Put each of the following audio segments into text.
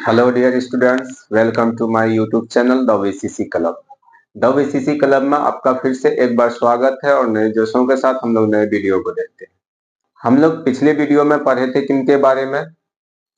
Hello dear students, welcome to my YouTube channel the VCC club. The VCC club में आपका फिर से एक बार स्वागत है और नए जोशों के साथ हम लोग नए वीडियो को देखते हैं। हम लोग पिछले वीडियो में पढ़े थे किनके बारे में?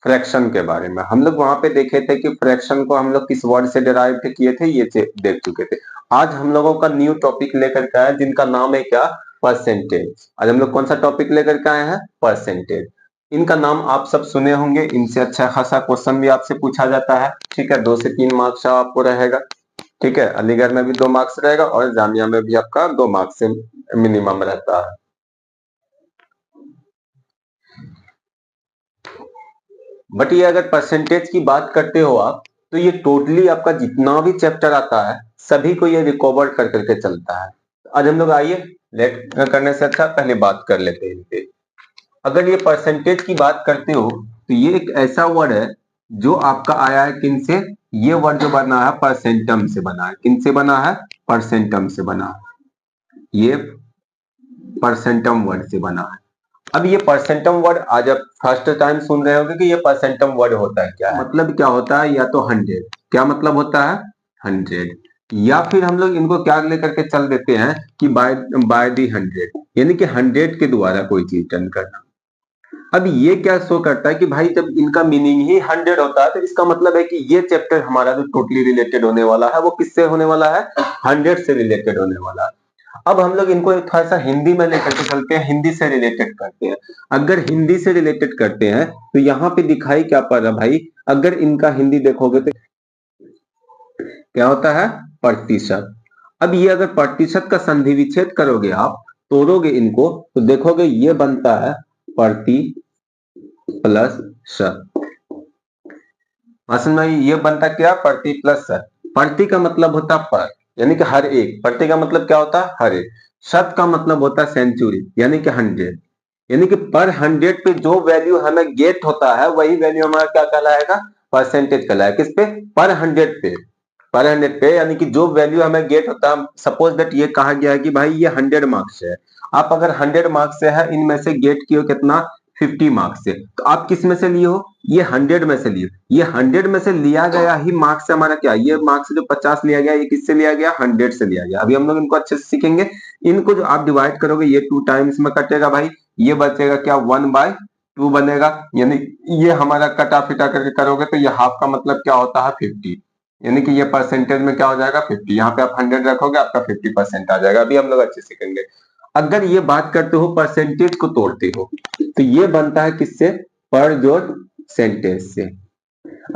फ्रैक्शन के बारे में। हम लोग वहां पे देखे थे कि फ्रैक्शन को हम लोग किस वर्ड से डिराइव किए थे, ये देख चुके थे। आज हम लोगों का न्यू टॉपिक लेकर के आए जिनका नाम है क्या? परसेंटेज। आज हम लोग कौन सा टॉपिक लेकर के आए हैं? परसेंटेज। इनका नाम आप सब सुने होंगे, इनसे अच्छा खासा क्वेश्चन भी आपसे पूछा जाता है। ठीक है, 2 से 3 मार्क्स आपको रहेगा। ठीक है, अलीगढ़ में भी 2 मार्क्स रहेगा और जामिया में भी आपका 2 मार्क्स से मिनिमम रहता है। बट ये अगर परसेंटेज की बात करते हो आप, तो ये टोटली आपका जितना भी चैप्टर आता है सभी को ये रिकवर कर करके चलता है। आज हम लोग आइए लेट करने से अच्छा पहले बात कर लेते हैं इनके। अगर ये परसेंटेज की बात करते हो तो ये एक ऐसा वर्ड है जो आपका आया है किन से? ये वर्ड जो बना है परसेंटम से बना है। किन से बना है? परसेंटम से बना है। ये परसेंटम वर्ड से बना है। अब ये परसेंटम वर्ड आज आप फर्स्ट टाइम सुन रहे होंगे कि ये परसेंटम वर्ड होता है क्या है? मतलब क्या होता है? या तो 100, क्या मतलब होता है? 100, या फिर हम लोग इनको क्या लेकर के चल देते हैं कि बाय दी 100, यानी कि 100 के द्वारा कोई चीज डन करना। अब ये क्या शो करता है कि भाई जब इनका मीनिंग ही 100 होता है तो इसका मतलब है कि ये चैप्टर हमारा जो टोटली रिलेटेड होने वाला है वो किससे होने वाला है? 100 से रिलेटेड होने वाला है। अब हम लोग इनको थोड़ा सा हिंदी में लेकर के चलते हैं, हिंदी से रिलेटेड करते हैं। अगर हिंदी से रिलेटेड करते हैं तो यहाँ पे दिखाई क्या पड़ रहा भाई? अगर इनका हिंदी देखोगे तो क्या होता है? प्रतिशत। अब ये अगर प्रतिशत का संधि विच्छेद करोगे, आप तोड़ोगे इनको तो देखोगे ये बनता है प्रति प्लस शत। में ये बनता क्या? प्रति प्लस शत। प्रति का मतलब होता पर, यानी कि हर एक। प्रति का मतलब क्या होता है? हर एक। शत का मतलब होता है सेंचुरी, यानी कि 100। यानी कि पर 100 पे जो वैल्यू हमें गेट होता है वही वैल्यू हमारा क्या कहलाएगा? परसेंटेज कहलाएगा। किस पे? पर 100 पे। पर 100 पे, यानी कि जो वैल्यू हमें गेट होता है, सपोज दैट ये कहा गया है कि भाई ये 100 मार्क्स है। आप अगर 100 मार्क्स से है, इनमें से गेट किए कितना? 50 मार्क्स से। तो आप किस में से लिए हो? ये 100 में से लिए। ये 100 में से लिया गया ही मार्क्स से हमारा क्या? ये मार्क्स जो 50 लिया गया, ये किससे लिया गया? 100 से लिया गया। अभी हम लोग इनको अच्छे से सीखेंगे। इनको जो आप डिवाइड करोगे, ये 2 टाइम्स में कटेगा भाई, ये बचेगा क्या? 1/2 बनेगा। यानी ये हमारा कटा फिटा करके करोगे तो ये हाफ का मतलब क्या होता है? 50। यानी कि ये परसेंटेज में क्या हो जाएगा? 50। यहाँ पे आप 100 रखोगे, आपका 50% आ जाएगा। अभी हम लोग अच्छे सीखेंगे। अगर ये बात करते हो परसेंटेज को तोड़ते हो तो ये बनता है किससे? पर जोड़ सेंटेज से।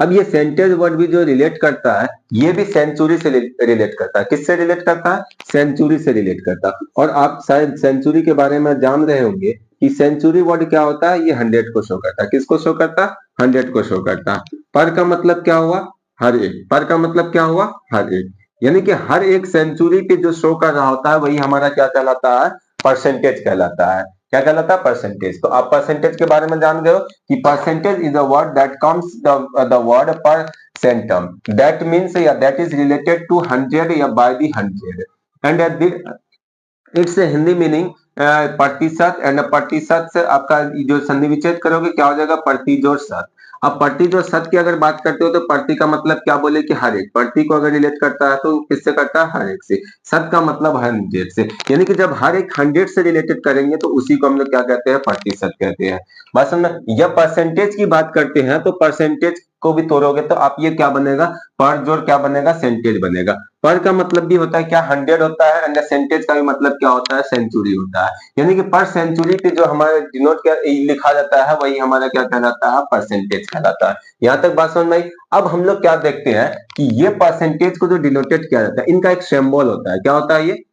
अब ये सेंटेज वर्ड भी जो रिलेट करता है, ये भी सेंचुरी से रिलेट करता है। किससे रिलेट करता है? सेंचुरी से रिलेट करता है। और आप शायद सेंचुरी के बारे में जान रहे होंगे कि सेंचुरी वर्ड क्या होता है? ये 100 को शो करता है। किसको शो करता है? 100 को शो करता है। पर का मतलब क्या हुआ? हर एक। पर का मतलब क्या हुआ? हर एक। यानी कि हर एक सेंचुरी पे जो शो कर रहा होता है वही हमारा क्या कहलाता है? परसेंटेज कहलाता है। क्या कहलाता है? परसेंटेज। तो आप परसेंटेज के बारे में जान गए हो कि percentage is a word that comes the word पर सेंटम, दैट मीन्स या दैट इज रिलेटेड टू 100 या by the 100 and it's Hindi meaning प्रतिशत। एंड प्रतिशत से आपका जो संधि विच्छेद करोगे क्या हो जाएगा? प्रति जोड़ शत। अब प्रति जोड़ शत की अगर बात करते हो तो प्रति का मतलब क्या बोले कि हर एक। प्रति को अगर रिलेट करता है तो किससे करता है? हर एक से। शत का मतलब 100 से। यानी कि जब हर एक 100 से रिलेटेड करेंगे तो उसी को हम लोग क्या कहते हैं? प्रतिशत कहते हैं। बात समझ में? जब परसेंटेज की बात करते हैं तो परसेंटेज को भी तोड़ोगे तो आप ये क्या बनेगा? पर जोड़ क्या बनेगा? सेंटेज बनेगा। पर का मतलब भी होता है क्या? 100 होता है। एंड सेंटेज का भी मतलब क्या होता है? सेंचुरी होता है। यानी कि पर सेंचुरी पे जो हमारे डिनोट क्या लिखा जाता है वही हमारा क्या कहलाता है? परसेंटेज कहलाता है। यहां तक बात समझ में आई? अब हम लोग क्या देखते हैं कि ये परसेंटेज को जो डिनोटेड किया जाता है, इनका एक सिंबल होता है। क्या होता है? ये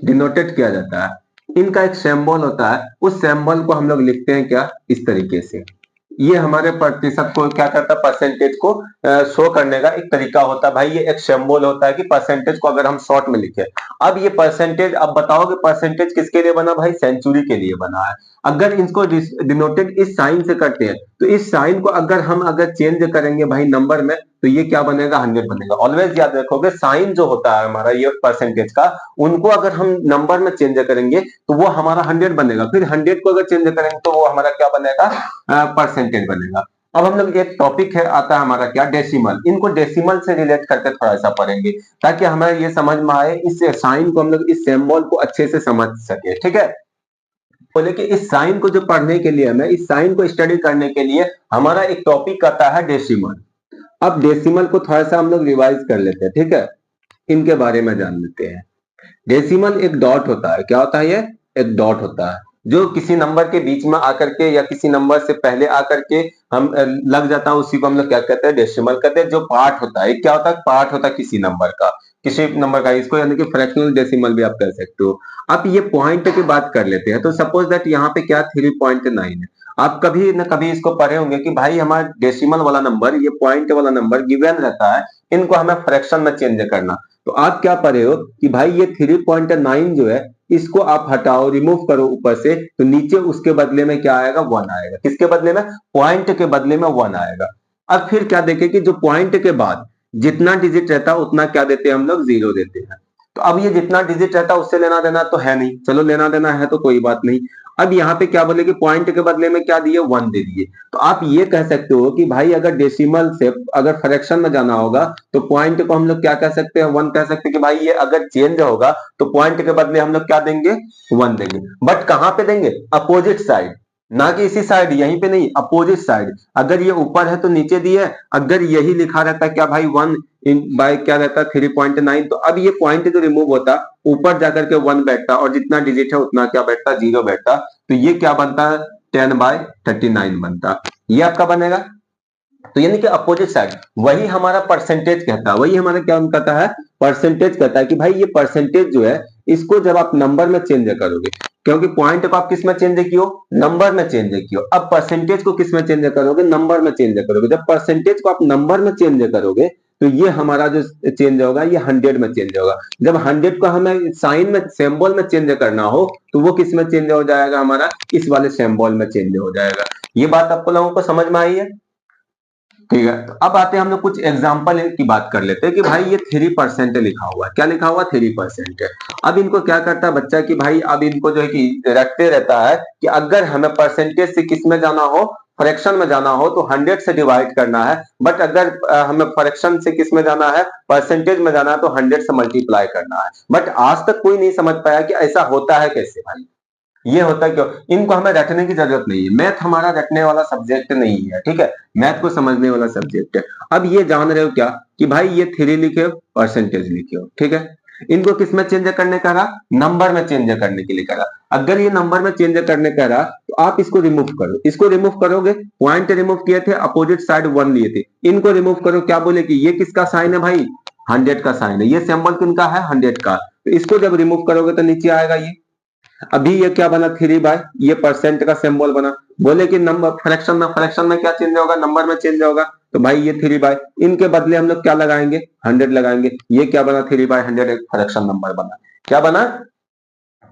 डिनोटेड किया जाता है, इनका एक सिंबल होता है। उस सिंबल को हम लोग लिखते हैं क्या? इस तरीके से। ये हमारे प्रतिशत को क्या करता है? परसेंटेज को शो करने का एक तरीका होता है भाई। ये एक सिंबल होता है कि परसेंटेज को अगर हम शॉर्ट में लिखे। अब ये परसेंटेज, अब बताओगे परसेंटेज किसके लिए बना भाई? सेंचुरी के लिए बना है। अगर इसको डिनोटेड इस साइन से करते हैं तो इस साइन को अगर चेंज करेंगे भाई नंबर में तो ये क्या बनेगा? 100 बनेगा। ऑलवेज याद रखोगे साइन जो होता है हमारा ये परसेंटेज का, उनको अगर हम नंबर में चेंज करेंगे तो वो हमारा 100 बनेगा। फिर 100 को अगर चेंज करेंगे तो वो हमारा क्या बनेगा? परसेंटेज बनेगा। अब हम लोग एक टॉपिक है आता है हमारा क्या, डेसिमल। इनको डेसिमल से रिलेट करके थोड़ा सा पढ़ेंगे ताकि हमें ये समझ में आए, इस साइन को हम लोग, इस सिंबल को अच्छे से समझ सके, ठीक है। बोले कि इस साइन को जो पढ़ने के लिए, हमें इस साइन को स्टडी करने के लिए हमारा एक टॉपिक आता है डेसिमल। अब डेसिमल को थोड़ा सा हम लोग रिवाइज कर लेते हैं, ठीक है, इनके बारे में जान लेते हैं। डेसिमल एक डॉट होता है, क्या होता है ये, एक डॉट होता है जो किसी नंबर के बीच में आकर के या किसी नंबर से पहले आकर के हम लग जाता है, उसी को हम लोग क्या कहते हैं, डेसिमल कहते हैं। जो पार्ट होता है, क्या होता है, पार्ट होता है किसी नंबर का, किसी नंबर का, इसको यानी कि फ्रैक्शनल डेसिमल भी आप कह सकते हो। अब ये पॉइंट की बात कर लेते हैं, तो सपोज दैट यहाँ पे क्या 3.9 है। आप कभी न कभी इसको पढ़े होंगे कि भाई हमारा डेसिमल वाला नंबर, ये पॉइंट वाला नंबर गिवन रहता है, इनको हमें फ्रैक्शन में चेंज करना। तो आप क्या पढ़े हो कि भाई ये 3.9 जो है, इसको आप हटाओ, रिमूव करो ऊपर से, तो नीचे उसके बदले में क्या आएगा, 1 आएगा। किसके बदले में, पॉइंट के बदले में 1 आएगा। अब फिर क्या देखें कि जो पॉइंट के बाद जितना डिजिट रहता है उतना क्या देते हैं हम लोग, 0 देते हैं। तो अब ये जितना डिजिट रहता है उससे लेना देना तो है नहीं, चलो लेना देना है तो कोई बात नहीं। अब यहाँ पे क्या बोले कि पॉइंट के बदले में क्या दिए, 1 दे दिए। तो आप ये कह सकते हो कि भाई अगर डेसिमल से अगर फ्रैक्शन में जाना होगा तो पॉइंट को हम लोग क्या कह सकते हैं, 1 कह सकते हैं कि भाई ये अगर चेंज होगा तो पॉइंट के बदले हम लोग क्या देंगे, 1 देंगे। बट कहां पे देंगे, अपोजिट साइड, ना कि इसी साइड, यहीं पे नहीं, अपोजिट साइड। अगर ये ऊपर है तो नीचे दिए, अगर यही लिखा रहता क्या भाई 1 बाय क्या रहता 3.9, तो अब ये पॉइंट जो रिमूव होता, ऊपर जाकर के 1 बैठता और जितना डिजिट है उतना क्या बैठता, 0 बैठता। तो ये क्या बनता है, 10/39 बनता। ये आपका बनेगा। तो यानी कि अपोजिट साइड, वही हमारा परसेंटेज कहता है, वही हमारा क्या कहता है, परसेंटेज कहता है कि भाई ये परसेंटेज जो है, इसको जब आप नंबर में चेंज करोगे, क्योंकि पॉइंट को आप किस में चेंज कियो, नंबर में चेंज कियो, अब परसेंटेज को किस में चेंज करोगे, नंबर में चेंज करोगे। जब परसेंटेज को आप नंबर में चेंज करोगे तो ये हमारा जो चेंज होगा ये 100 में चेंज होगा। जब 100 को हमें साइन में, सिंबल में चेंज करना हो तो वो किस में चेंज हो जाएगा, हमारा इस वाले सिंबल में चेंज हो जाएगा। ये बात आपको लोगों को समझ में आई है, ठीक है। तो अब आते हैं हम लोग कुछ एग्जांपल की बात कर लेते हैं कि भाई ये 3% लिखा हुआ है, क्या लिखा हुआ, 3%। अब इनको क्या करता है बच्चा कि भाई अब इनको जो है कि रखते रहता है कि अगर हमें परसेंटेज से किस में जाना हो, फ्रैक्शन में जाना हो तो 100 से डिवाइड करना है। बट अगर हमें फ्रैक्शन से किस में जाना है, परसेंटेज में जाना है, तो 100 से मल्टीप्लाई करना है। बट आज तक कोई नहीं समझ पाया कि ऐसा होता है कैसे भाई, ये होता क्यों। इनको हमें रटने की जरूरत नहीं है, मैथ हमारा रटने वाला सब्जेक्ट नहीं है, ठीक है, मैथ को समझने वाला सब्जेक्ट है। अब ये जान रहे हो क्या कि भाई ये 3 लिखे हो, परसेंटेज लिखे हो, ठीक है। इनको किस में चेंज करने का रहा, नंबर में चेंज करने के लिए करा। अगर ये नंबर में चेंज करने का रहा तो आप इसको रिमूव करो, इसको रिमूव करोगे, पॉइंट रिमूव किए थे, अपोजिट साइड 1 लिए थे, इनको रिमूव करो, क्या बोले कि ये किसका साइन है भाई, 100 का साइन है, ये सिंबल किनका है, 100 का। तो इसको जब रिमूव करोगे तो नीचे आएगा ये। अभी ये क्या बना, 3 बाय, ये परसेंट का सिंबल बना। बोले कि नंबर फ्रैक्शन में क्या चेंज होगा, नंबर में चेंज होगा। तो भाई ये 3 बाय, इनके बदले हम लोग क्या लगाएंगे, 100 लगाएंगे। ये क्या बना, 3/100 एक फ्रैक्शन नंबर बना। क्या बना,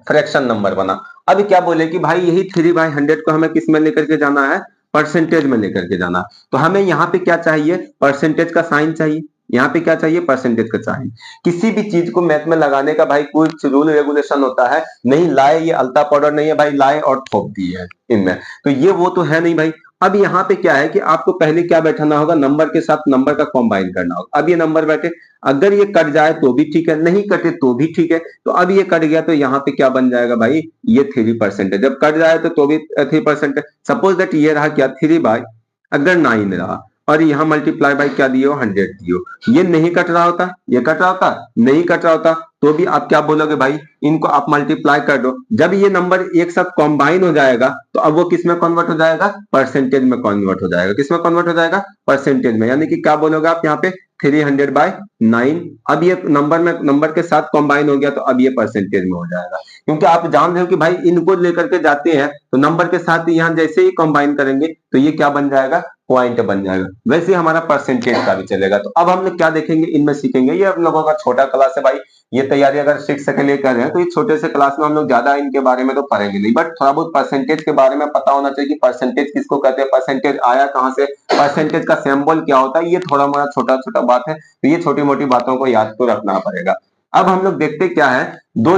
फ्रैक्शन नंबर बना। अब क्या बोले कि भाई यही 3/100 को हमें किस में लेकर के जाना है, परसेंटेज में लेकर के जाना। तो हमें यहाँ पे क्या चाहिए, परसेंटेज का साइन चाहिए। यहाँ पे क्या चाहिए, परसेंटेज का साइन। किसी भी चीज को मैथ में लगाने का भाई कुछ रूल रेगुलेशन होता है, नहीं लाए ये अल्ता पाउडर नहीं है भाई, लाए और थोप दी है इनमें, तो ये वो तो है नहीं भाई। अब यहाँ पे क्या है कि आपको पहले क्या बैठाना होगा, नंबर के साथ नंबर का कॉम्बाइन करना होगा। अब ये नंबर बैठे, अगर ये कट जाए तो भी ठीक है, नहीं कटे तो भी ठीक है। तो अब ये कट गया तो यहाँ पे क्या बन जाएगा भाई, ये 3% है। जब कट जाए तो भी 3% है। सपोज दैट ये रहा क्या, 3/, अगर 9 रहा और यहाँ मल्टीप्लाई बाय क्या दियो, 100 दियो। ये नहीं कट रहा होता, ये कट रहा होता, नहीं कट रहा होता, तो भी आप क्या बोलोगे भाई, इनको आप मल्टीप्लाई कर दो। जब ये नंबर एक साथ कॉम्बाइन हो जाएगा तो अब वो किस में कन्वर्ट हो जाएगा, परसेंटेज में कन्वर्ट हो जाएगा। किस में कन्वर्ट हो जाएगा, परसेंटेज में। यानी कि क्या बोलोगे आप यहाँ पे, 300/9। अब ये नंबर के साथ कॉम्बाइन हो गया तो अब ये परसेंटेज में हो जाएगा। क्योंकि आप जान रहे हो कि भाई इनको लेकर के जाते हैं तो नंबर के साथ यहाँ जैसे ही कॉम्बाइन करेंगे तो ये क्या बन जाएगा, पॉइंट बन जाएगा। वैसे हमारा परसेंटेज का भी चलेगा। तो अब हम लोग क्या देखेंगे, इनमें सीखेंगे। ये हम लोगों का छोटा क्लास है भाई, ये तैयारी अगर 6 के लिए कर रहे हैं तो ये छोटे से क्लास में हम लोग ज्यादा इनके बारे में तो पढ़ेंगे नहीं, बट थोड़ा बहुत परसेंटेज के बारे में पता होना चाहिए कि परसेंटेज किसको कहते हैं, परसेंटेज आया कहां से, परसेंटेज का सिंबल क्या होता है। ये थोड़ा मोड़ा छोटा छोटा बात है, तो ये छोटी मोटी बातों को याद तो रखना पड़ेगा। अब हम लोग देखते क्या है, दो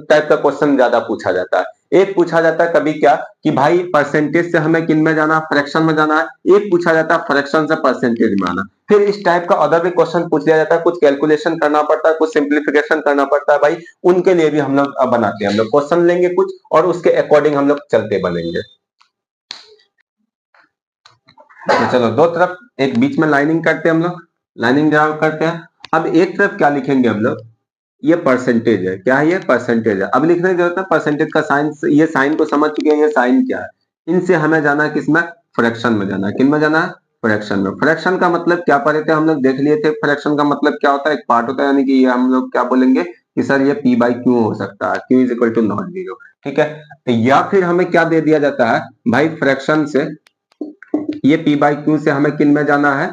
टाइप का क्वेश्चन ज्यादा पूछा जाता है। एक पूछा जाता है कभी क्या कि भाई परसेंटेज से हमें किन में जाना, फ्रैक्शन में जाना है। एक पूछा जाता है फ्रैक्शन से परसेंटेज में आना। फिर इस टाइप का अदर भी क्वेश्चन पूछ लिया जाता है, कुछ कैलकुलेशन करना पड़ता है, कुछ सिंप्लीफिकेशन करना पड़ता है भाई, उनके लिए भी हम लोग बनाते हैं। हम लोग क्वेश्चन लेंगे कुछ और उसके अकॉर्डिंग हम लोग चलते बनेंगे। तो चलो दो तरफ एक बीच में लाइनिंग करते हैं, हम लोग लाइनिंग ड्रा करते हैं। अब एक तरफ क्या लिखेंगे हम लोग, ये परसेंटेज है। क्या है ये, परसेंटेज है। अब लिखने की जरूरत है परसेंटेज का साइन, ये साइन को समझ चुके हैं, ये साइन क्या है। इनसे हमें जाना है किसमें, फ्रैक्शन में जाना है। किन में जाना है, फ्रैक्शन में। फ्रैक्शन का मतलब क्या पढ़े थे हम लोग, देख लिए थे। फ्रैक्शन का मतलब क्या होता है, एक पार्ट होता है, यानी कि ये हम लोग क्या बोलेंगे कि सर ये पी बाई क्यू हो सकता है, Q is equal to not zero. ठीक है, या फिर हमें क्या दे दिया जाता है भाई, फ्रैक्शन से ये पी बाई क्यू से हमें किन में जाना है,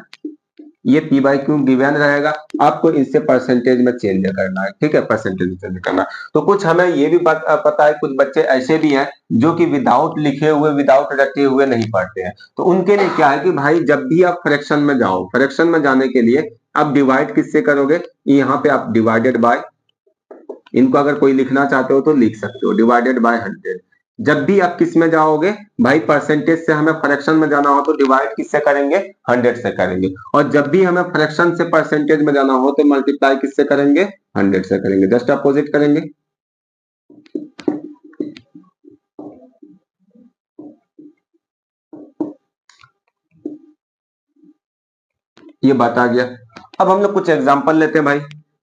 ये पी बाई क्यू गिवन रहेगा, आपको इससे परसेंटेज में चेंज करना है। ठीक है, परसेंटेज में चेंज करना है। तो कुछ हमें ये भी पता है, कुछ बच्चे ऐसे भी हैं जो कि विदाउट लिखे हुए, विदाउट रटे हुए नहीं पढ़ते हैं। तो उनके लिए क्या है कि भाई जब भी आप फ्रैक्शन में जाओ, फ्रैक्शन में जाने के लिए आप डिवाइड किससे करोगे, यहाँ पे आप डिवाइडेड बाय, इनको अगर कोई लिखना चाहते हो तो लिख सकते हो, डिवाइडेड बाय 100। जब भी आप किस में जाओगे भाई, परसेंटेज से हमें फ्रैक्शन में जाना हो तो डिवाइड किससे करेंगे, 100 से करेंगे। और जब भी हमें फ्रैक्शन से परसेंटेज में जाना हो तो मल्टीप्लाई किससे करेंगे, 100 से करेंगे, जस्ट अपोजिट करेंगे। ये बात आ गया। अब हम लोग कुछ एग्जांपल लेते हैं भाई।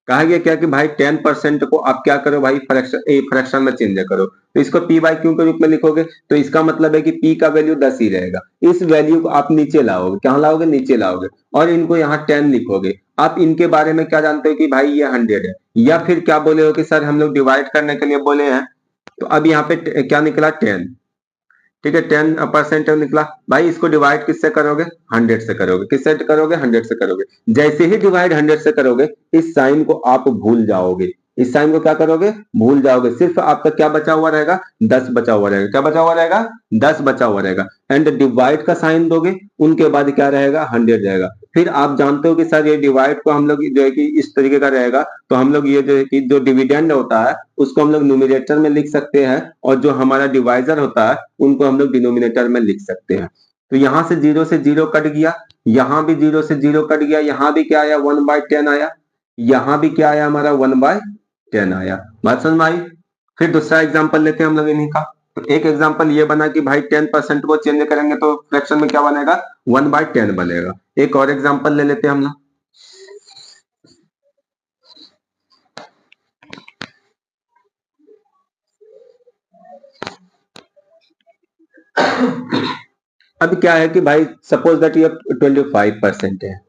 कहा गया क्या कि भाई 10% को आप क्या करो भाई, फ्रैक्शन में चेंज करो। तो इसको पी बाई क्यू के रूप में लिखोगे, तो इसका मतलब है कि पी का वैल्यू 10 ही रहेगा। इस वैल्यू को आप नीचे लाओगे, क्या लाओगे, नीचे लाओगे, और इनको यहाँ 10 लिखोगे। आप इनके बारे में क्या जानते हो कि भाई ये 100 है। या फिर क्या बोले हो कि सर हम लोग डिवाइड करने के लिए बोले हैं, तो अब यहाँ पे क्या निकला, 10। ठीक है, 10% निकला भाई। इसको डिवाइड किससे करोगे, 100 से करोगे। किससे करोगे, 100 से करोगे। जैसे ही डिवाइड 100 से करोगे, इस साइन को आप भूल जाओगे। इस साइन को क्या करोगे, भूल जाओगे। सिर्फ आपका क्या बचा हुआ रहेगा, 10 बचा हुआ रहेगा। क्या बचा हुआ रहेगा, 10 बचा हुआ रहेगा। एंड डिवाइड का साइन दोगे, उनके बाद क्या रहेगा, 100 रहेगा। फिर आप जानते हो कि सर ये डिवाइड को हम लोग जो है कि इस तरीके का रहेगा, तो हम लोग ये जो है कि जो डिविडेंड होता है उसको हम लोग न्यूमिनेटर में लिख सकते हैं, और जो हमारा डिवाइजर होता है उनको हम लोग डिनोमिनेटर में लिख सकते हैं। तो यहां से 0 से 0 कट गया, यहां भी 0 से 0 कट गया, यहां भी क्या आया, 1/10 आया, यहां भी क्या आया हमारा, 1/10 आया। बात समझ में आई। फिर दूसरा एग्जांपल लेते हैं हम लोग इन्हीं का। तो एक एग्जांपल ये बना कि भाई 10% को चेंज करेंगे तो फ्रैक्शन में क्या बनेगा, 1/10 बनेगा। एक और एग्जांपल ले लेते हैं हम लोग। अब क्या है कि भाई सपोज दैट ये 25% है,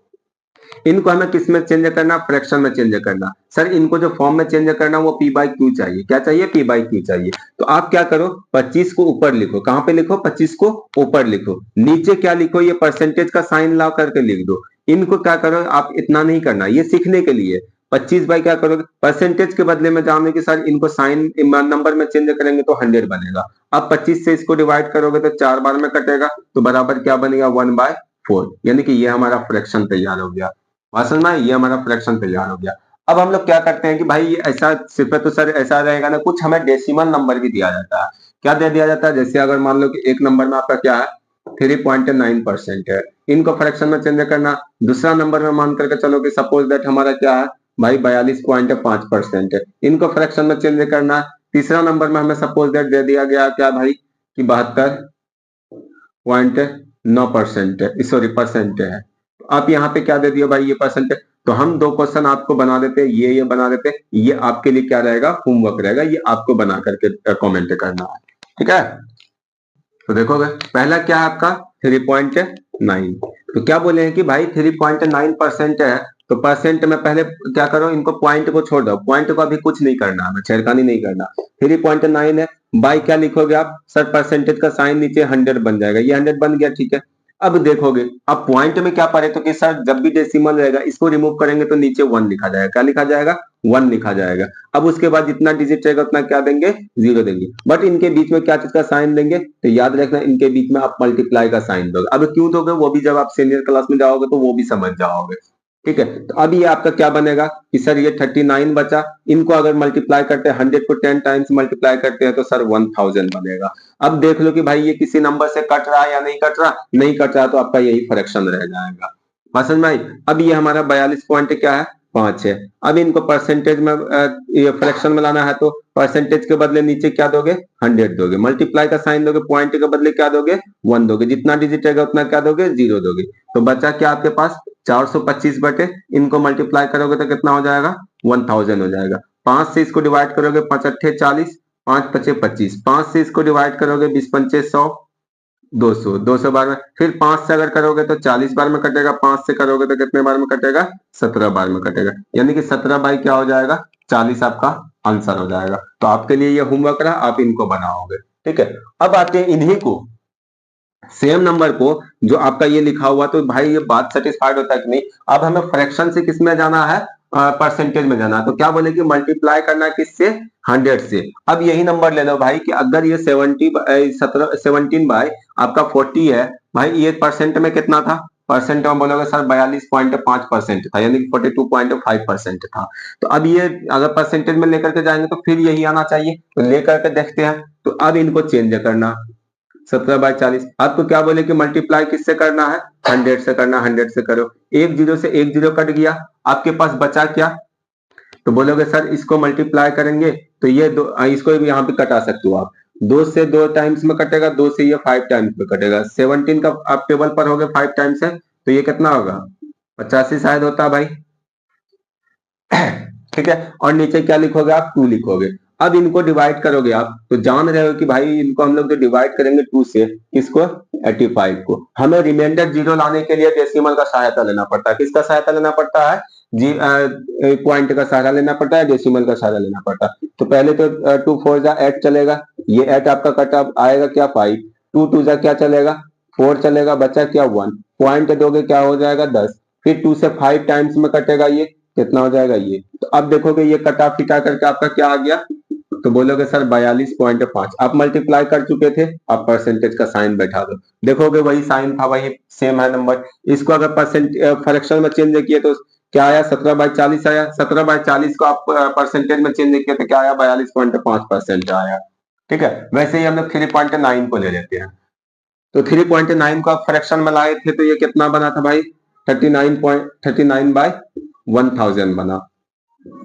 इनको हमें किस में चेंज करना, फ्रैक्शन में चेंज करना। सर इनको जो फॉर्म में चेंज करना वो पी बाई क्यू चाहिए। क्या चाहिए, पी बाई क्यू चाहिए। तो आप क्या करो, 25 को ऊपर लिखो। कहां पे लिखो, 25 को ऊपर लिखो। नीचे क्या लिखो, ये परसेंटेज का साइन ला करके लिख दो। इनको क्या करो, आप इतना नहीं करना, ये सीखने के लिए। 25 बाई क्या करोगे, परसेंटेज के बदले में जानोगे कि सर इनको साइन नंबर में चेंज करेंगे तो 100 बनेगा। अब 25 से इसको डिवाइड करोगे तो 4 बार में कटेगा, तो बराबर क्या बनेगा, 1/4। यानी कि ये हमारा फ्रैक्शन तैयार हो गया। बात समझ में आई? ये हमारा फ्रैक्शन तैयार हो गया। अब हम लोग क्या करते हैं कि भाई ये ऐसा सिर्फ तो सर ऐसा रहेगा ना, कुछ हमें डेसिमल नंबर भी दिया जाता है। क्या दे दिया जाता है, जैसे अगर मान लो कि एक नंबर में आपका क्या है, 3.9% है, इनको फ्रैक्शन में चेंज करना। दूसरा नंबर में मान करके चलो कि सपोज दैट हमारा क्या है भाई, 42.5% है, इनको फ्रैक्शन में चेंज करना। तीसरा नंबर में हमें सपोज दैट दे दिया गया क्या भाई कि 72.9% है, सॉरी परसेंट है। तो आप यहाँ पे क्या दे दिया भाई, ये परसेंट है। तो हम दो क्वेश्चन आपको बना देते हैं, ये बना देते हैं। ये आपके लिए क्या रहेगा, होमवर्क रहेगा, ये आपको बना करके कमेंट करना है। ठीक है, तो देखोगे पहला क्या है आपका 3.9। तो क्या बोले हैं कि भाई 3.9% है, तो परसेंट में पहले क्या करो, इनको पॉइंट को छोड़ दो। पॉइंट को अभी कुछ नहीं करना, हमें छेड़खानी नहीं करना। 3.9 है, बाई क्या लिखोगे आप, सर परसेंटेज का साइन नीचे 100 बन जाएगा, ये 100 बन गया। ठीक है, अब देखोगे अब पॉइंट में क्या पढ़े तो कि सर जब भी डेसिमल रहेगा इसको रिमूव करेंगे तो नीचे 1 लिखा जाएगा। क्या लिखा जाएगा, 1 लिखा जाएगा। अब उसके बाद जितना डिजिट रहेगा उतना क्या देंगे, 0 देंगे। बट इनके बीच में क्या चीज का साइन देंगे, तो याद रखना इनके बीच में आप मल्टीप्लाई का साइन दोगे। अब क्यों दोगे वो भी जब आप सीनियर क्लास में जाओगे तो वो भी समझ जाओगे। ठीक है। तो अब ये आपका क्या बनेगा कि सर ये 39 बचा, इनको अगर मल्टीप्लाई करते हैं 100 को 10 टाइम्स मल्टीप्लाई करते हैं तो सर 1000 बनेगा। अब देख लो कि भाई ये किसी नंबर से कट रहा है या नहीं कट रहा, नहीं कट रहा तो आपका यही फ्रैक्शन रह जाएगा। समझ में आई। अब ये हमारा 42 पॉइंट क्या है 5 है। अब इनको परसेंटेज में ये फ्रैक्शन में लाना है तो परसेंटेज के बदले नीचे क्या दोगे 100 दोगे, मल्टीप्लाई का साइन दोगे, पॉइंट के बदले क्या दोगे 1 दोगे, जितना डिजिट रहेगा उतना क्या दोगे 0 दोगे। तो बचा क्या आपके पास 425 बटे, इनको मल्टीप्लाई करोगे तो कितना हो जाएगा 1000 हो जाएगा। 5 से इसको डिवाइड करोगे 5 अट्ठे 40, 5 पचे 25, 5 से इसको डिवाइड करोगे 20 पंचे 100, 200, 200 बार में, फिर 5 से अगर करोगे तो 40 बार में कटेगा, 5 से करोगे तो कितने बार में कटेगा 17 बार में कटेगा, यानी कि 17 बाई क्या हो जाएगा 40 आपका आंसर हो जाएगा। तो आपके लिए ये होमवर्क रहा, आप इनको बनाओगे। ठीक है। अब आते हैं इन्हीं को सेम नंबर को जो आपका ये लिखा हुआ, तो भाई ये बात सेटिस्फाइड होता है कि नहीं। अब हमें फ्रैक्शन से किस में जाना है परसेंटेज में जाना है, तो क्या बोले कि मल्टीप्लाई करना है किससे 100 से। अब यही नंबर ले लो भाई कि अगर ये 17 बाय आपका 40 है भाई, ये परसेंट में कितना था, परसेंट में बोलोगे सर 42.5% था, यानी 42.5% था। तो अब ये अगर परसेंटेज में लेकर के जाएंगे तो फिर यही आना चाहिए, तो लेकर के देखते हैं। तो अब इनको चेंज करना 17/40, आपको क्या बोले कि मल्टीप्लाई किससे करना है 100 से करना, 100 से करो, एक जीरो से एक जीरो कट गया, आपके पास बचा क्या, तो बोलोगे सर इसको मल्टीप्लाई करेंगे तो ये दो, इसको भी यहाँ पे कटा सकते हो आप, 2 से 2 टाइम्स में कटेगा, 2 से ये 5 टाइम्स में कटेगा, 17 का आप टेबल पर हो गए 5 टाइम्स है तो ये कितना होगा 85 शायद होता है भाई। ठीक है। और नीचे क्या लिखोगे आप 2 लिखोगे। अब इनको डिवाइड करोगे आप तो जान रहे हो कि भाई इनको हम लोग जो डिवाइड करेंगे 2 से, किसको 85 को, हमें रिमाइंडर 0 लाने के लिए डेसिमल का सहायता लेना पड़ता है। किसका सहायता लेना पड़ता है जी, पॉइंट का सहारा लेना पड़ता है, डेसिमल का सहारा लेना पड़ता है। तो पहले तो 2 4 जा 8 चलेगा, ये 8 आपका कटा आएगा क्या 5, 2 2 जा क्या चलेगा 4 चलेगा, बचा क्या 1, पॉइंट दोगे क्या हो जाएगा 10, फिर 2 से 5 टाइम्स में कटेगा, ये कितना हो जाएगा ये। तो अब देखोगे ये कटा फिटा करके आपका क्या आ गया, तो बोलोगे सर 42.5, आप मल्टीप्लाई कर चुके थे, आप परसेंटेज का साइन बैठा दो, देखोगे वही साइन था, वही सेम है नंबर। इसको अगर फ्रैक्शन में चेंज किए तो क्या आया 17/40 आया, 17/40 को आप परसेंटेज में चेंज किए तो क्या आया 42.5% आया। ठीक है। वैसे ही हम लोग 3.9 को ले लेते हैं, तो 3.9 को आप फ्रैक्शन में लाए थे तो ये कितना बना था भाई 39.39/1000 बना।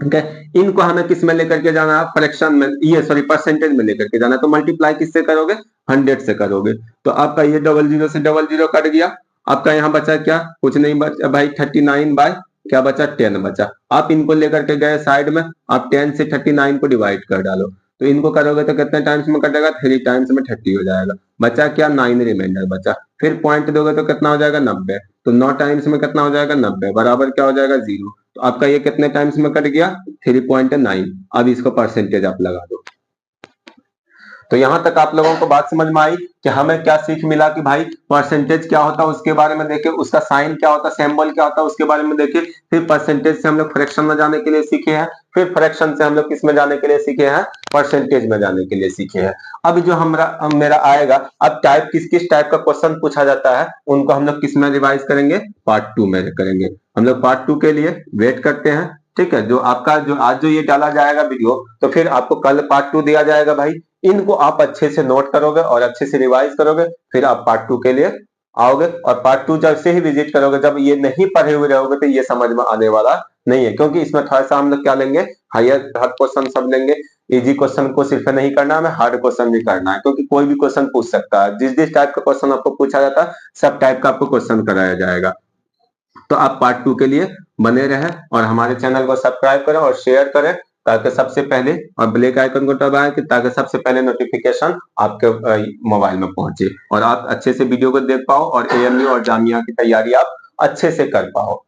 ठीक है। इनको हमें किस में लेकर के जाना है फ्रैक्शन में, ये सॉरी परसेंटेज में लेकर के जाना है, तो मल्टीप्लाई किससे करोगे 100 से करोगे। तो आपका ये 00 से 00 कट गया, आपका यहाँ बचा क्या कुछ नहीं बचा भाई 39 बाय क्या बचा 10 बचा। आप इनको लेकर के गए साइड में, आप 10 से 39 को डिवाइड कर डालो, तो इनको करोगे तो कितने टाइम्स में कटेगा 3 टाइम्स में 30 हो जाएगा, बचा क्या 9 रिमाइंडर बचा, फिर पॉइंट दोगे तो कितना हो जाएगा 90, तो 9 टाइम्स में कितना हो जाएगा 90 बराबर क्या हो जाएगा 0। तो आपका ये कितने टाइम्स में कट गया 3.9। अब इसको परसेंटेज आप लगा दो। तो यहां तक आप लोगों को बात समझ में आई कि हमें क्या सीख मिला कि भाई परसेंटेज क्या होता है उसके बारे में देखे, उसका साइन क्या होता है, सिंबल क्या होता है उसके बारे में देखे, फिर परसेंटेज से हम लोग फ्रैक्शन में जाने के लिए सीखे हैं, फिर फ्रैक्शन से हम लोग किस में जाने के लिए सीखे हैं परसेंटेज में जाने के लिए सीखे हैं। अब जो मेरा आएगा, अब टाइप किस किस टाइप का क्वेश्चन पूछा जाता है उनको हम लोग किस में रिवाइज करेंगे पार्ट 2 में करेंगे। हम लोग पार्ट 2 के लिए वेट करते हैं। ठीक है। जो आपका जो आज जो ये डाला जाएगा वीडियो, तो फिर आपको कल पार्ट 2 दिया जाएगा भाई, इनको आप अच्छे से नोट करोगे और अच्छे से रिवाइज करोगे, फिर आप पार्ट 2 के लिए आओगे। और पार्ट 2 जब से ही विजिट करोगे, जब ये नहीं पढ़े हुए रहोगे तो ये समझ में आने वाला नहीं है, क्योंकि इसमें थोड़ा सा हम लोग क्या लेंगे हायर हार्ड क्वेश्चन सब लेंगे। इजी क्वेश्चन को सिर्फ नहीं करना, हमें हार्ड क्वेश्चन भी करना है, क्योंकि कोई भी क्वेश्चन पूछ सकता है, जिस जिस टाइप का क्वेश्चन आपको पूछा जाता है सब टाइप का आपको क्वेश्चन कराया जाएगा। तो आप पार्ट 2 के लिए बने रहें और हमारे चैनल को सब्सक्राइब करें और शेयर करें, ताकि सबसे पहले, और बेल आइकन को दबाएं कि ताकि सबसे पहले नोटिफिकेशन आपके मोबाइल में पहुंचे और आप अच्छे से वीडियो को देख पाओ और एएमयू और जामिया की तैयारी आप अच्छे से कर पाओ।